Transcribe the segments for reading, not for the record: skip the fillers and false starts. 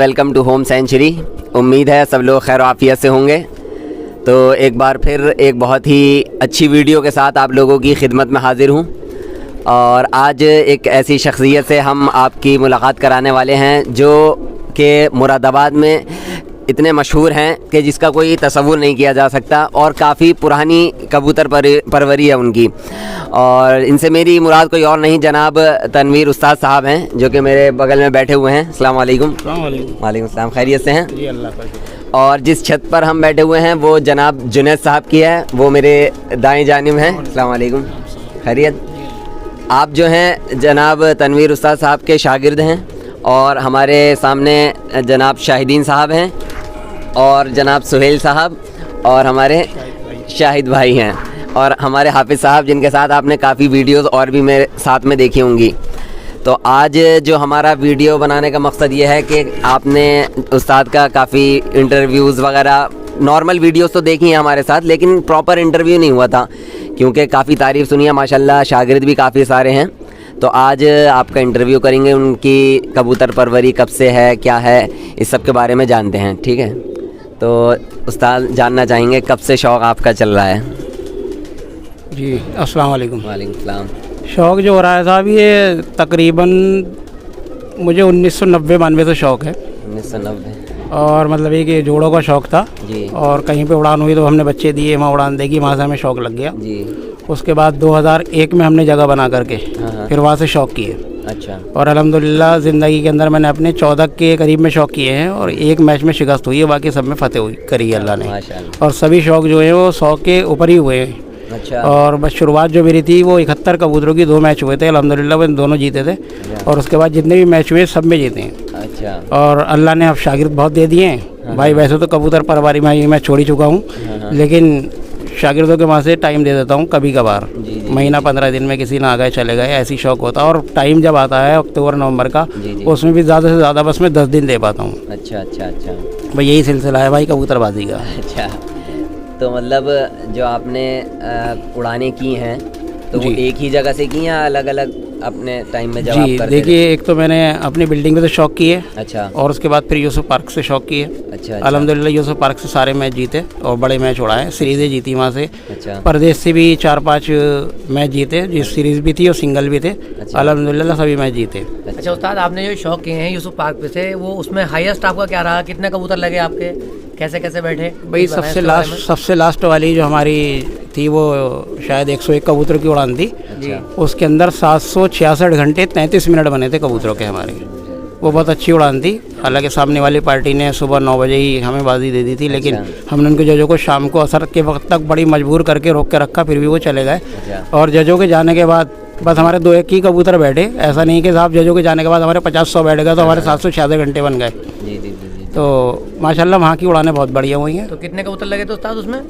Welcome to home century. उम्मीद है सब लोग खैर आफियत से होंगे। तो एक बार फिर एक बहुत ही अच्छी वीडियो के साथ आप लोगों की खिदमत में हाज़िर हूँ और आज एक ऐसी शख्सियत से हम आपकी मुलाकात कराने वाले हैं जो कि मुरादाबाद में इतने मशहूर हैं कि जिसका कोई तसव्वुर नहीं किया जा सकता और काफ़ी पुरानी कबूतर परवरी है उनकी। और इनसे मेरी मुराद कोई और नहीं, जनाब तनवीर उस्ताद साहब हैं जो कि मेरे बगल में बैठे हुए हैं। अस्सलाम वालेकुम। वालेकुम अस्सलाम। खैरियत से हैं जी? अल्लाह का। और जिस छत पर हम बैठे हुए हैं वो जनाब जुनैद साहब की है, वो मेरे दाएं जानिब हैं। अस्सलाम वालेकुम। खैरियत। आप जो हैं जनाब तनवीर उस्ताद साहब के शागिर्द हैं और हमारे सामने जनाब शाहिदीन साहब हैं और जनाब सुहेल साहब और हमारे शाहिद भाई हैं और हमारे हाफिज़ साहब जिनके साथ आपने काफ़ी वीडियोस और भी मेरे साथ में देखी होंगी। तो आज जो हमारा वीडियो बनाने का मकसद ये है कि आपने उस्ताद का काफ़ी इंटरव्यूज़ वगैरह नॉर्मल वीडियोस तो देखी हैं हमारे साथ, लेकिन प्रॉपर इंटरव्यू नहीं हुआ था क्योंकि काफ़ी तारीफ़ सुनी है माशाल्लाह, शागिर्द भी काफ़ी सारे हैं। तो आज आपका इंटरव्यू करेंगे, उनकी कबूतर परवरी कब से है, क्या है, इस सब के बारे में जानते हैं। ठीक है, तो उस्ताद जानना चाहेंगे कब से शौक़ आपका चल रहा है? जी अस्सलाम वालेकुम। वालेकुम सलाम। शौक़ जो हो रहा है साहब ये तकरीबन मुझे 1990-92 से शौक़ है। 1990। और मतलब ये जोड़ों का शौक़ था जी। और कहीं पे उड़ान हुई तो हमने बच्चे दिए, वहाँ उड़ान देगी, वहाँ से हमें शौक़ लग गया जी। उसके बाद 2001 में हमने जगह बना करके फिर वहाँ से शौक़ किए। अच्छा। और अल्हम्दुलिल्लाह ज़िंदगी के अंदर मैंने अपने 14 के करीब में शौक़ किए हैं और एक मैच में शिकस्त हुई है, बाकी सब में फतेह हुई करी है अल्लाह ने। माशाअल्लाह। और सभी शौक़ जो हैं वो 100 के ऊपर ही हुए हैं। अच्छा। और बस शुरुआत जो मेरी थी वो 71 कबूतरों की 2 मैच हुए थे, अल्हम्दुलिल्लाह वो दोनों जीते थे और उसके बाद जितने भी मैच हुए सब में जीते हैं। अच्छा। और अल्लाह ने अब शागिर्द बहुत दे दिए हैं भाई। वैसे तो कबूतर परवारी में मैं छोड़ ही चुका हूँ, लेकिन शागिर्दों के वहाँ से टाइम दे देता हूँ कभी कभार, महीना 15 दिन में किसी ना आ गए चले गए, ऐसी शौक़ होता है। और टाइम जब आता है अक्टूबर नवंबर का, उसमें भी ज़्यादा से ज़्यादा बस मैं 10 दिन दे पाता हूँ। अच्छा अच्छा अच्छा। भाई यही सिलसिला है भाई कबूतरबाजी का। अच्छा, तो मतलब जो आपने उड़ानें की हैं तो वो एक ही जगह से की या अलग अलग अपने टाइम में जब आप करते? देखिए, एक तो मैंने अपनी बिल्डिंग में तो शौक़ किए। अच्छा। और उसके बाद फिर यूसुफ पार्क से शौक़ किए। अच्छा। अल्हम्दुलिल्लाह यूसुफ पार्क से सारे मैच जीते और बड़े मैच उड़ाए, सीरीज़ें जीती वहाँ से। अच्छा। परदेश से भी 4-5 मैच जीते, जिस सीरीज़ भी थी और सिंगल भी थे। अल्हम्दुलिल्लाह सभी मैच जीते। अच्छा उस्ताद, आपने जो शौक़ किए हैं यूसुफ पार्क पे से, वो उसमें हाईएस्ट आपका क्या रहा? कितने कबूतर लगे आपके? कैसे कैसे बैठे? भाई सबसे लास्ट वाली जो हमारी थी वो शायद 101 कबूतर की उड़ान थी। उसके अंदर 766 घंटे 33 मिनट बने थे कबूतरों के हमारे। वो बहुत अच्छी उड़ान थी। हालांकि सामने वाली पार्टी ने सुबह 9 बजे ही हमें बाजी दे दी थी, लेकिन हमने उनके जजों को शाम को असर के वक्त तक बड़ी मजबूर करके रोक के रखा, फिर भी वो चले गए। और जजों के जाने के बाद बस हमारे 2-1 ही कबूतर बैठे। ऐसा नहीं कि साहब जजों के जाने के बाद हमारे 50-100 बैठ गए तो हमारे 766 घंटे बन गए। तो माशाल्लाह वहाँ की उड़ानें बहुत बढ़िया हुई हैं। तो कितने कबूतर लगे थे उस्ताद उसमें?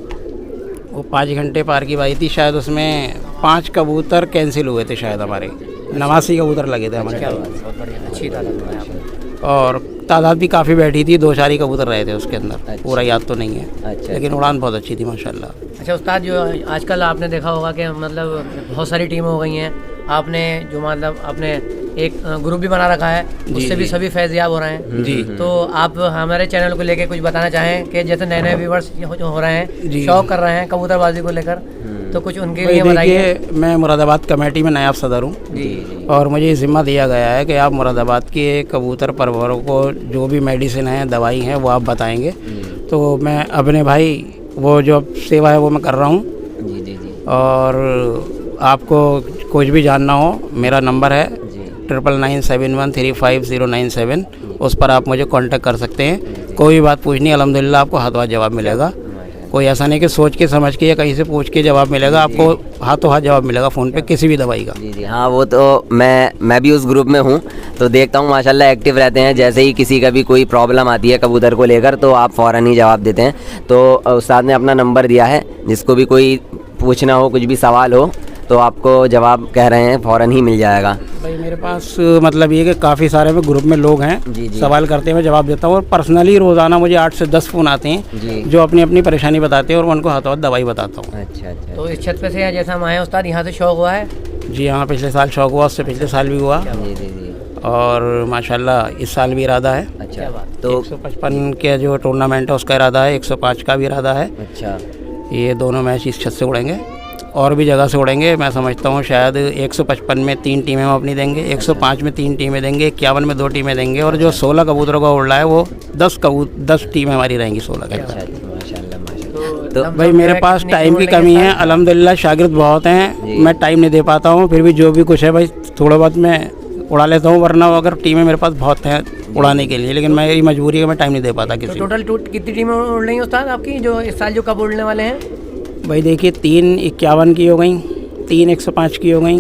वो 5 घंटे पार की बाई थी शायद, उसमें 5 कबूतर कैंसिल हुए थे शायद, हमारे 89 कबूतर लगे थे हमारे। बहुत बढ़िया, अच्छी तादाद। और तादाद भी काफ़ी बैठी थी, 2-4 ही कबूतर रहे थे उसके अंदर। पूरा याद तो नहीं है। अच्छा। लेकिन उड़ान बहुत अच्छी थी माशाल्लाह। अच्छा उस्ताद, जो आजकल आपने देखा होगा कि मतलब बहुत सारी टीमें हो गई हैं, आपने जो मतलब आपने एक ग्रुप भी बना रखा है, उससे भी सभी फैज़याब हो रहे हैं जी। तो आप हमारे चैनल को लेके कुछ बताना चाहें कि जैसे नए नए व्यूवर्स हो रहे हैं, शौक़ कर रहे हैं कबूतरबाजी को लेकर, तो कुछ उनके लिए बताइए। देखिए, मैं मुरादाबाद कमेटी में नायब सदर हूँ और मुझे ज़िम्मा दिया गया है कि आप मुरादाबाद के कबूतर परवरों को जो भी मेडिसिन है, दवाई है, वो आप बताएंगे। तो मैं अपने भाई वो जो सेवा है वो मैं कर रहा हूँ। और आपको कुछ भी जानना हो, मेरा नंबर है 9997135097। उस पर आप मुझे कांटेक्ट कर सकते हैं। कोई भी बात पूछनी, अल्हम्दुलिल्लाह आपको हाथों हाथ जवाब मिलेगा। कोई ऐसा नहीं कि सोच के समझ के या कहीं से पूछ के जवाब मिलेगा, आपको हाथों हाथ जवाब मिलेगा फ़ोन पे किसी भी दवाई का। जी। हाँ, वो तो मैं भी उस ग्रुप में हूँ तो देखता हूँ माशाल्लाह एक्टिव रहते हैं। जैसे ही किसी का भी कोई प्रॉब्लम आती है कबूतर को लेकर तो आप फ़ौरन ही जवाब देते हैं। तो उस्ताद ने अपना नंबर दिया है, जिसको भी कोई पूछना हो, कुछ भी सवाल हो तो आपको जवाब कह रहे हैं फ़ौरन ही मिल जाएगा। भाई मेरे पास मतलब ये कि काफ़ी सारे में ग्रुप में लोग हैं, सवाल करते हैं, मैं जवाब देता हूँ। और पर्सनली रोज़ाना मुझे 8 से 10 फ़ोन आते हैं जो अपनी अपनी परेशानी बताते हैं और मैं उनको हाथों हाथ दवाई बताता हूँ। अच्छा। तो इस छत पे से जैसा हम आए उस्ताद, यहाँ से शौक़ हुआ है? जी हाँ, पिछले साल शौक़ हुआ, उससे पिछले साल भी हुआ। और माशाल्लाह इस साल भी इरादा है। अच्छा, तो 155 के जो टूर्नामेंट है उसका इरादा है, 105 का भी इरादा है। अच्छा, ये दोनों मैच इस छत से उड़ेंगे और भी जगह से उड़ेंगे। मैं समझता हूँ शायद 155 में 3 टीमें हम अपनी देंगे, 105 में 3 टीमें देंगे, 51 में 2 टीमें देंगे, और जो 16 कबूतरों का उड़ रहा है वो 10 टीमें हमारी रहेंगी 16 के। अच्छा, माशाल्लाह माशाल्लाह। तो भाई मेरे पास टाइम की कमी है, अल्हम्दुलिल्लाह शागिर्द बहुत हैं, मैं टाइम नहीं दे पाता हूँ, फिर भी जो भी कुछ है भाई थोड़ा बहुत मैं उड़ा लेता हूँ, वरना अगर टीमें मेरे पास बहुत हैं उड़ाने के लिए, लेकिन मेरी मजबूरी है, मैं टाइम नहीं दे पाता किसी को। टोटल कितनी टीमें उड़ रही हैं उस्ताद आपकी जो इस साल जो कब उड़ने वाले हैं? भाई देखिए 3 51 की हो गई, 3 105 की हो गई,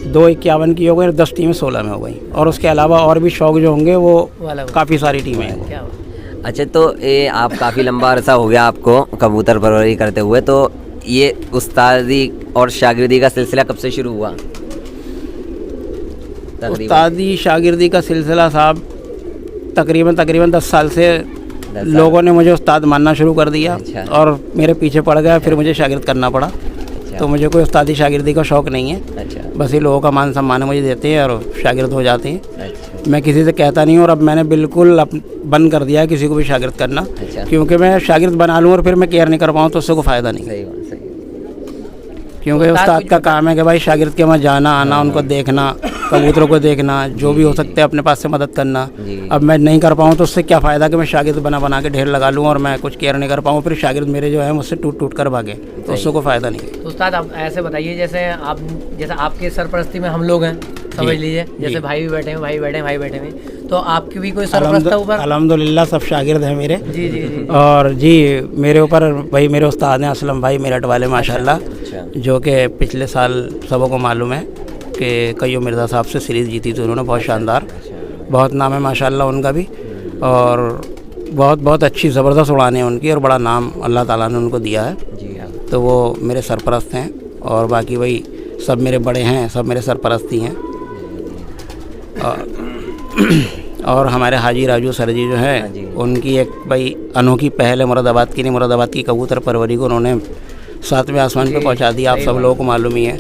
2 51 की हो गई और 10 टीमें 16 में हो गई, और उसके अलावा और भी शौक जो होंगे वो काफ़ी सारी टीमें हैं। क्या बात। अच्छा, तो ये आप काफ़ी लंबा अरसा हो गया आपको कबूतर परवरी करते हुए, तो ये उस्तादी और शागिर्दी का सिलसिला कब से शुरू हुआ? उस्तादी शागिर्दी का सिलसिला साहब तकरीबन 10 साल से 10 साल। लोगों ने मुझे उस्ताद मानना शुरू कर दिया। अच्छा। और मेरे पीछे पड़ गया, फिर मुझे शागिर्द करना पड़ा। अच्छा, तो मुझे कोई उस्तादी शागिर्दी का शौक़ नहीं है, अच्छा, बस ये लोगों का मान सम्मान मुझे देते हैं और शागिर्द हो जाते हैं। अच्छा, मैं किसी से कहता नहीं हूँ, और अब मैंने बिल्कुल बंद कर दिया है किसी को भी शागिर्द करना, अच्छा। क्योंकि मैं शागिर्द बना लूँ और फिर मैं केयर नहीं कर पाऊँ तो उससे कोई फ़ायदा नहीं, सही बात, सही। क्योंकि उस्ताद का काम है कि भाई शागिर्द के वहाँ जाना आना, उनको देखना, कबूतरों को देखना, जो भी हो सकता है अपने पास से मदद करना। अब मैं नहीं कर पाऊँ तो उससे क्या फ़ायदा कि मैं शागिर्द बना के ढेर लगा लूँ और मैं कुछ केयर नहीं कर पाऊँ, फिर शागिर्द मेरे जो है मुझसे टूट कर भागे, तो उससे कोई फ़ायदा नहीं है। तो उस्ताद आप ऐसे बताइए, जैसे आपके सरपरस्ती में हम लोग हैं, समझ लीजिए, जैसे भाई भी बैठे हैं, भाई बैठे हैं, तो आपकी भी कोई सरपरस्त है ऊपर? अल्हम्दुलिल्लाह सब शागिर्द हैं मेरे। जी जी जी। और जी मेरे ऊपर भाई मेरे उस्ताद हैं असलम भाई मेरठ वाले माशाल्लाह, जो कि पिछले साल सबों को मालूम है कि कईयों मिर्ज़ा साहब से सीरीज़ जीती थी उन्होंने, बहुत शानदार, बहुत नाम है माशाल्लाह उनका भी, और बहुत अच्छी ज़बरदस्त उड़ान है उनकी, और बड़ा नाम अल्लाह ताला ने उनको दिया है। जी हाँ। तो वो मेरे सरपरस्त हैं, और बाकी भाई सब मेरे बड़े हैं, सब मेरे सरपरस्ती हैं। और हमारे हाजी राजू सर जी जो हैं, उनकी एक भाई अनोखी पहल है मुरादाबाद की, नहीं मुरादाबाद की कबूतर परवरी को उन्होंने 7वें आसमान पे पहुंचा दिया। आप सब लोगों को मालूम ही है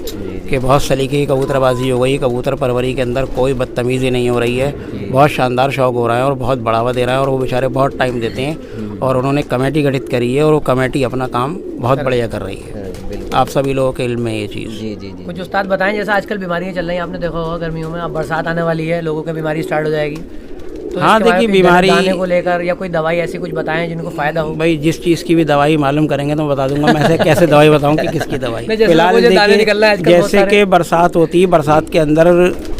कि बहुत सलीके की कबूतरबाजी हो गई, कबूतर परवरी के अंदर कोई बदतमीज़ी नहीं हो रही है, बहुत शानदार शौक़ हो रहा है और बहुत बढ़ावा दे रहा है, और वो बेचारे बहुत टाइम देते हैं, और उन्होंने कमेटी गठित करी है और वो कमेटी अपना काम बहुत बढ़िया कर रही है। आप सभी लोगों के इल्म में ये चीज़। जी जी जी। कुछ उस्ताद बताएं, जैसे आजकल बीमारियाँ चल रही हैं, आपने देखा होगा गर्मियों में, अब बरसात आने वाली है, लोगों की बीमारी स्टार्ट हो जाएगी, तो हाँ देखिए बीमारी दाने को लेकर या कोई दवाई ऐसी कुछ बताएं जिनको फ़ायदा हो। भाई जिस चीज़ की भी दवाई मालूम करेंगे तो मैं बता दूंगा, मैं कैसे दवाई बताऊं कि किसकी दवाई। फिलहाल देखिए जैसे कि बरसात होती है, बरसात के अंदर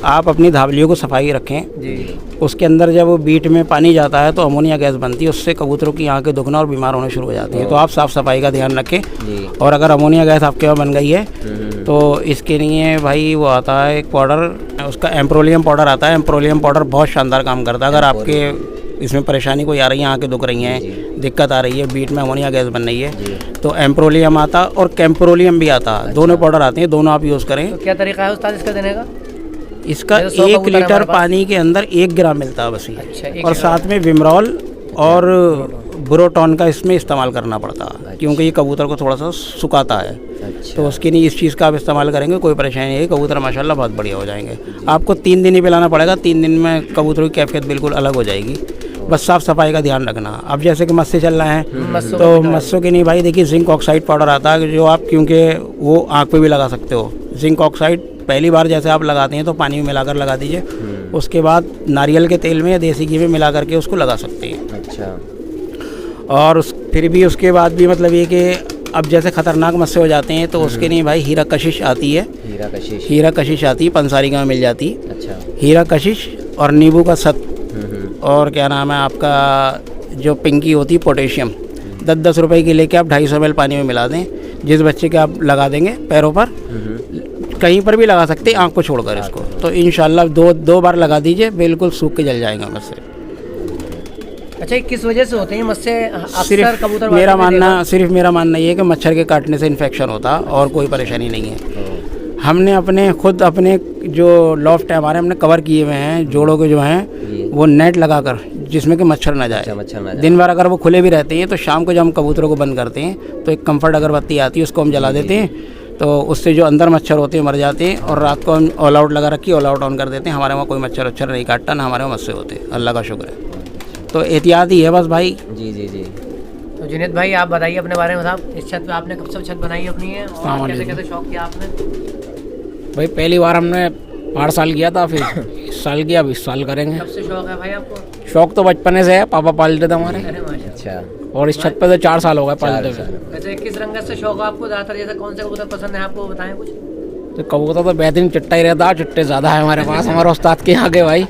आप अपनी धावलियों को सफाई रखें जी। उसके अंदर जब बीट में पानी जाता है तो अमोनिया गैस बनती है, उससे कबूतरों की आँखें दुखना और बीमार होने शुरू हो जाती हैं, तो आप साफ़ सफाई का ध्यान रखें। और अगर अमोनिया गैस आपके वहाँ बन गई है तो इसके लिए भाई वो आता है एक पाउडर, उसका एम्प्रोलियम पाउडर आता है, एम्प्रोलियम पाउडर बहुत शानदार काम करता है। अगर आपके इसमें परेशानी कोई आ रही है, आँखें दुख रही हैं, दिक्कत आ रही है, बीट में अमोनिया गैस बन रही है, तो एम्प्रोलियम आता और कैम्प्रोलियम भी आता, दोनों पाउडर आते हैं, दोनों आप यूज़ करें। तो क्या तरीका है उस्ताद इसका देने का? इसका 1 लीटर पानी के अंदर 1 ग्राम मिलता है बस ये। अच्छा, और साथ में विमरॉल और ब्रोटॉन का इसमें इस्तेमाल करना पड़ता है, क्योंकि ये कबूतर को थोड़ा सा सुखाता है। तो उसके लिए इस चीज़ का आप इस्तेमाल करेंगे, कोई परेशानी नहीं, कबूतर माशाल्लाह बहुत बढ़िया हो जाएंगे। आपको 3 दिन ही पिलाना पड़ेगा, 3 दिन में कबूतरों की कैफियत बिल्कुल अलग हो जाएगी। बस साफ़ सफाई का ध्यान रखना। अब जैसे कि मस्से चल रहे हैं तो मस्सों की नहीं भाई, देखिए जिंक ऑक्साइड पाउडर आता है जो आप, क्योंकि वो आँख पे भी लगा सकते हो। जिंक ऑक्साइड पहली बार जैसे आप लगाते हैं तो पानी में मिलाकर लगा दीजिए, उसके बाद नारियल के तेल में या देसी घी में मिला करके उसको लगा सकते हैं। अच्छा। और फिर भी उसके बाद भी मतलब ये कि अब जैसे ख़तरनाक मस्से हो जाते हैं तो उसके लिए भाई हीरा कशिश आती है, हीरा कशिश आती है, पंसारी में मिल जाती है। अच्छा। हीरा कशिश और नींबू का सत, और क्या नाम है आपका जो पिंकी होती है पोटेशियम, 10-10 रुपए की लेके आप 250 ml पानी में मिला दें। जिस बच्चे के आप लगा देंगे पैरों पर, कहीं पर भी लगा सकते हैं आँख को छोड़कर इसको, तो इंशाल्लाह 2 बार लगा दीजिए, बिल्कुल सूख के जल जाएगा मस्से। अच्छा, किस वजह से होते हैं मस्से? सिर्फ मेरा मानना ये है कि मच्छर के काटने से इन्फेक्शन होता, और कोई परेशानी नहीं है। हमने अपने जो लॉफ्ट है हमारे, हमने कवर किए हुए हैं जोड़ों के जो हैं वो नेट लगाकर, जिसमें कि मच्छर ना जाए। दिन भर अगर वो खुले भी रहते हैं तो शाम को जब हम कबूतरों को बंद करते हैं तो एक कंफर्ट अगरबत्ती आती है, उसको हम जला देते हैं, तो उससे जो अंदर मच्छर होते हैं मर जाते हैं, और रात को हम ऑल आउट लगा रखी, ऑल आउट ऑन कर देते हैं। हमारे वहाँ कोई मच्छर वच्छर नहीं काटता, ना हमारे वहाँ मस्से होते, अल्लाह का शुक्र है। तो एहतियात ही है बस भाई। जी जी जी। तो जुनैद भाई आप बताइए अपने बारे में साहब, इस छत पे आपने कब से छत बनाई अपनी है और कैसे कैसे शौक किया आपने? भाई पहली बार हमने 8 साल किया था, फिर इस साल किया, अब इस साल करेंगे। कब से शौक है भाई आपको? शौक तो बचपने से है, पापा पालते थे हमारे। अरे माशाल्लाह। अच्छा। और इस छत पे तो 4 साल हो गए पालते हुए। वैसे किस रंगत से शौक है आपको ज़्यादातर, जैसे कौन से कबूतर पसंद है आपको, बताएं कुछ। तो कबूतर तो बेहतरीन चिट्टा ही रहता, चिट्टे ज़्यादा है हमारे पास, हमारे उस्ताद के यहाँ के भाई।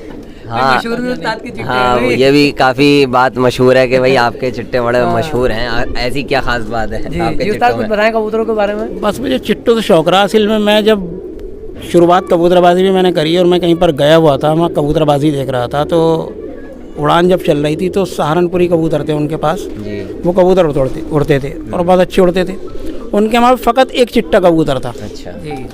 हाँ मशहूर भी उस्ताद की चिट्टे हाँ, हैं भाई। ये भी काफ़ी बात मशहूर है कि भाई आपके चिट्टे बड़े मशहूर हैं। ऐसी क्या खास बात है आपके जी उस्ताद चिट्टों कुछ में? बताएं कबूतरों के बारे में। बस मुझे चिट्टों से शौक रहा असल में। मैं जब शुरुआत कबूतरबाजी भी मैंने करी, और मैं कहीं पर गया हुआ था, वहाँ कबूतरबाजी देख रहा था, तो उड़ान जब चल रही थी तो सहारनपुरी कबूतर थे उनके पास, जी। वो कबूतर उड़ते थे और बहुत अच्छे उड़ते थे। उनके वहाँ फ़कत एक चिट्टा कबूतर था, अच्छा। जी।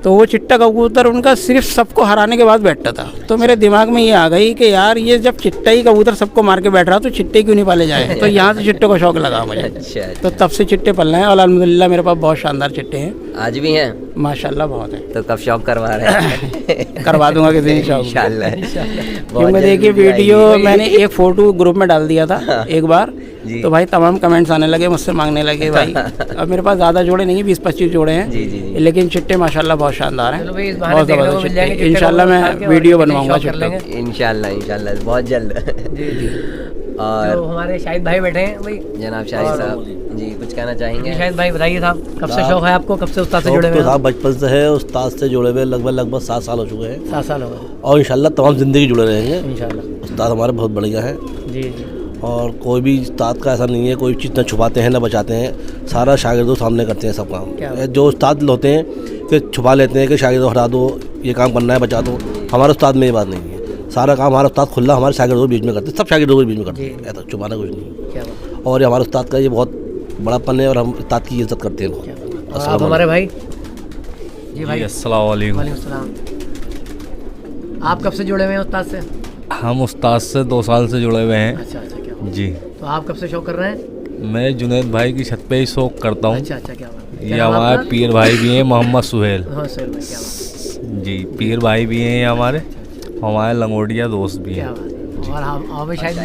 तो वो चिट्टा कबूतर उनका सिर्फ सबको हराने के बाद बैठता था। तो मेरे दिमाग में ये आ गई कि यार ये जब चिट्टा ही कबूतर सबको मार के बैठ रहा तो चिट्टे क्यों नहीं पाले जाए। तो यहाँ से चिट्टे को शौक लगा मुझे। अच्छा। तो तब से चिट्टे पलना है, और अल्हम्दुलिल्लाह मेरे पास बहुत शानदार चिट्टे हैं, आज भी हैं? माशाल्लाह बहुत है। तो कब शौक करवा रहे हैं? करवा दूंगा किसी दिन शौक। इंशाल्लाह। क्योंकि देखिए वीडियो मैंने एक फ़ोटो ग्रुप में डाल दिया था एक बार, तो भाई तमाम कमेंट्स आने लगे, मुझसे मांगने लगे भाई। अब मेरे पास ज़्यादा जोड़े नहीं है, 20-25 जोड़े हैं। जी जी जी। लेकिन चिट्टे माशाल्लाह बहुत शानदार हैं, चलो भाई इस बहाने बहुत देखने को ज़बरदस्त मिल जाएंगे चिट्टे। चिट्टे इंशाल्लाह कबूतर मैं के, वीडियो और बनवाऊंगा शौक कर चिट्टों लेंगे। इंशाल्लाह इंशाल्लाह बहुत जल्द। और तो हमारे शाहिद भाई बैठे हैं भाई। जनाब शाहिद साहब जी कुछ कहना चाहेंगे? जी शाहिद भाई बताइए साहब, कब से शौक है आपको, कब से उस्ताद से शौक जुड़े हुए तो हैं? था बचपन से है, उस्ताद से जुड़े हुए लगभग 7 साल हो चुके हैं, 7 साल हो गए और इंशाल्लाह तमाम ज़िंदगी जुड़े रहेंगे। इंशाल्लाह। उस्ताद हमारे बहुत बढ़िया हैं, जी जी। और कोई भी उस्ताद का ऐसा नहीं है कोई चीज़ न छुपाते हैं न बचाते हैं, सारा शागिर्दों सामने करते हैं सब काम। जो उस्ताद होते हैं कि छुपा लेते हैं कि शागिर्दों हटा दो, ये काम करना है बचा दो, हमारे उस्ताद में ये बात नहीं है। सारा काम हमारा उस्ताद खुला हमारे शागिर्दों के बीच में करते हैं, सब शागिर्दों के बीच में करते हैं, ऐसा छुपाना कुछ नहीं। क्या बात। और ये हमारे उस्ताद का ये बहुत बड़ापन है, और हम उस्ताद की इज्जत करते हैं। और आप हमारे भाई? जी भाई अस्सलाम वालेकुम। वालेकुम सलाम। आप कब से जुड़े हुए हैं उस्ताद से? हम उस्ताद से 2 साल से जुड़े हुए हैं। अच्छा अच्छा, क्या बात। जी। तो आप कब से शौक कर रहे हैं? मैं जुनैद भाई की छत पे ही शौक करता हूँ। अच्छा अच्छा, क्या बात। ये हमारे पीर भाई भी हैं, मोहम्मद सुहेल। हाँ सर भाई, क्या बात। जी, पीर भाई भी हैं ये हमारे लंगोटिया दोस्त भी क्या हैं। बात। और हम भी शायद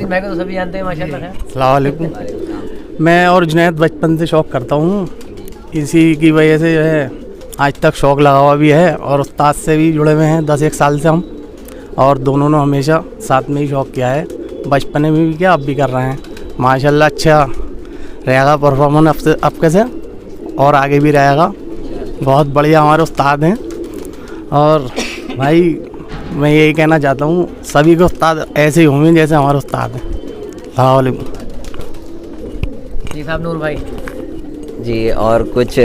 भाई को तो सभी जानते हैं माशाल्लाह है। अस्सलाम वालेकुम। मैं और जुनैद बचपन से शौक़ करता हूँ, इसी की वजह से जो है आज तक शौक़ लगा हुआ भी है, और उस्ताद से भी जुड़े हुए हैं 10-1 साल से हम, और दोनों ने हमेशा साथ में ही शौक़ किया है, बचपन में भी किया, अब भी कर रहे हैं। माशाल्लाह अच्छा रहेगा परफॉर्मेंस अब कैसे, और आगे भी रहेगा। बहुत बढ़िया हमारे उस्ताद हैं, और भाई मैं यही कहना चाहता हूँ सभी के उस्ताद ऐसे ही होंगे जैसे हमारे उस्ताद हैं। अस्सलाम वालेकुम। जी साहब नूर भाई। जी और कुछ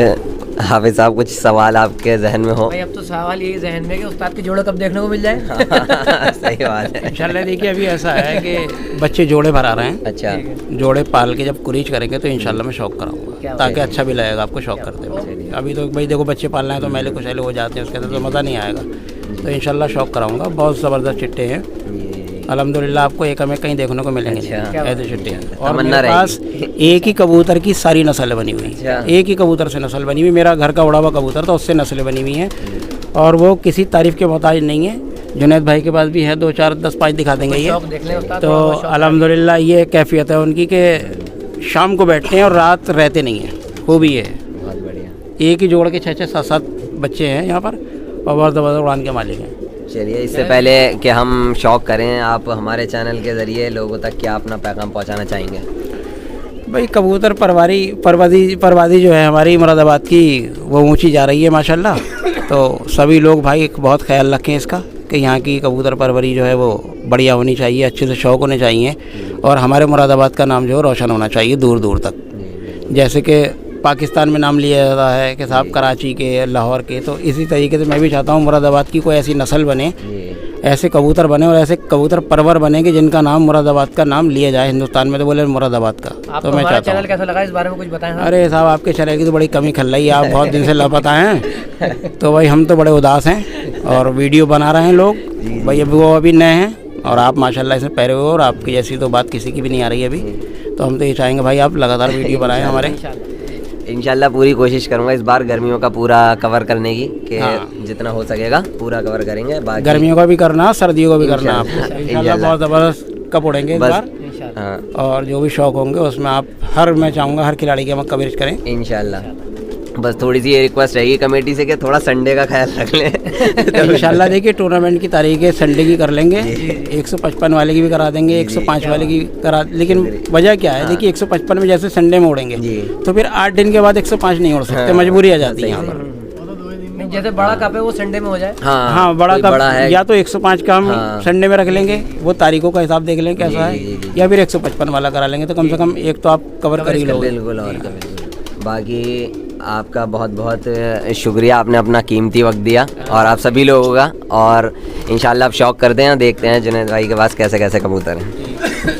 हाफिज साहब कुछ सवाल आपके जहन में हो? भाई अब तो सवाल यही जहन में कि उस्ताद के जोड़े कब देखने को मिल जाए। सही बात है। इंशाल्लाह देखिए अभी ऐसा है कि बच्चे जोड़े भरा रहे हैं, अच्छा जोड़े पाल के जब कुरीच करेंगे तो इंशाल्लाह मैं शौक क्या कराऊंगा, बात ताकि अच्छा भी लगेगा आपको शौक करते हुए। अभी तो भाई देखो बच्चे पालना है तो मैले कुछ हो जाते हैं, उसके अंदर तो मज़ा नहीं आएगा। तो इंशाल्लाह शौक कराऊंगा। बहुत ज़बरदस्त चिट्टे हैं अल्हम्दुलिल्लाह, आपको एक हमें कहीं देखने को मिलेंगे अच्छा। ऐसे चिट्टे हैं। और तमन्ना मेरे पास एक ही कबूतर की सारी नस्लें बनी हुई हैं, एक ही कबूतर से नस्ल बनी हुई। मेरा घर का उड़ा हुआ कबूतर था, उससे नस्लें बनी हुई हैं, और वो किसी तारीफ़ के मोहताज नहीं है। जुनैद भाई के पास भी है 2, 4, 10, 5 दिखा देंगे ये। शौक देख लें उस्ताद, तो थोड़ा बहुत शौक अल्हम्दुलिल्लाह ये कैफियत है उनकी कि शाम को बैठते हैं और रात रहते नहीं हैं, वो भी है। बहुत बढ़िया। एक ही जोड़ के 6-6, 7-7 बच्चे हैं यहाँ पर, और बहुत ज़बरदस्त उड़ान के मालिक हैं। चलिए इससे पहले कि हम शौक करें, आप हमारे चैनल के ज़रिए लोगों तक क्या अपना पैगाम पहुंचाना चाहेंगे? भाई कबूतर परवादी जो है हमारी मुरादाबाद की, वो ऊंची जा रही है माशाल्लाह। तो सभी लोग भाई बहुत ख्याल रखें इसका कि यहाँ की कबूतर परवरी जो है वो बढ़िया होनी चाहिए, अच्छे से शौक होने चाहिए, और हमारे मुरादाबाद का नाम जो है रोशन होना चाहिए दूर दूर तक। जैसे कि पाकिस्तान में नाम लिया जाता है कि साहब कराची के, लाहौर के, तो इसी तरीके से मैं भी चाहता हूँ मुरादाबाद की कोई ऐसी नस्ल बने, ऐसे कबूतर बने और ऐसे कबूतर परवर बने कि जिनका नाम मुरादाबाद का नाम लिया जाए हिंदुस्तान में, तो बोले मुरादाबाद का। आपको तो मैं हमारा चाहता चैनल हूँ। कैसा लगा इस बारे में कुछ बताएं। अरे साहब आपके चैनल की तो बड़ी कमी खल रही है, आप बहुत दिन से लापता हैं। तो भाई हम तो बड़े उदास हैं, और वीडियो बना रहे हैं लोग भाई, अभी वो अभी नए हैं, और आप माशाल्लाह इसमें पहले हो, और आपकी जैसी तो बात किसी की भी नहीं आ रही है अभी। तो हम तो ये चाहेंगे भाई आप लगातार वीडियो बनाएं हमारे। इंशाल्लाह पूरी कोशिश करूंगा इस बार गर्मियों का पूरा कवर करने की कि जितना हो सकेगा पूरा कवर करेंगे। बाकी गर्मियों का भी करना, सर्दियों का भी करना आप इंशाल्लाह। इंशाल्लाह बहुत ज़बरदस्त कप उड़ेंगे इस बस बार। हाँ और जो भी शौक होंगे उसमें आप मैं चाहूँगा हर खिलाड़ी की हम कवरेज करें। इंशाल्लाह। बस थोड़ी सी ये रिक्वेस्ट रहेगी कमेटी से कि थोड़ा संडे का ख्याल रख लें। तो इंशाल्लाह देखिए टूर्नामेंट की तारीखें संडे की कर लेंगे, 155 वाले की भी करा देंगे, 105 वाले की करा। लेकिन वजह क्या है, देखिए 155 में जैसे संडे में उड़ेंगे तो फिर 8 दिन के बाद 105 नहीं उड़ सकते, मजबूरी आ जाती है यहाँ पर। नहीं, जैसे बड़ा कप है वो संडे में हो जाए। हाँ बड़ा कोई कप बड़ा है। या तो 105 का हम संडे में रख लेंगे, वो तारीखों का हिसाब देख लेंगे कैसा है, या फिर 155 वाला करा लेंगे, तो कम से कम एक तो आप कवर कर ही लोगे। बिल्कुल और क्या, बिल्कुल। बाकी आपका बहुत बहुत शुक्रिया, आपने अपना कीमती वक्त दिया और आप सभी लोगों का। और इंशाल्लाह आप शौक करते हैं, देखते हैं जुनैद भाई के पास कैसे कैसे कबूतर हैं।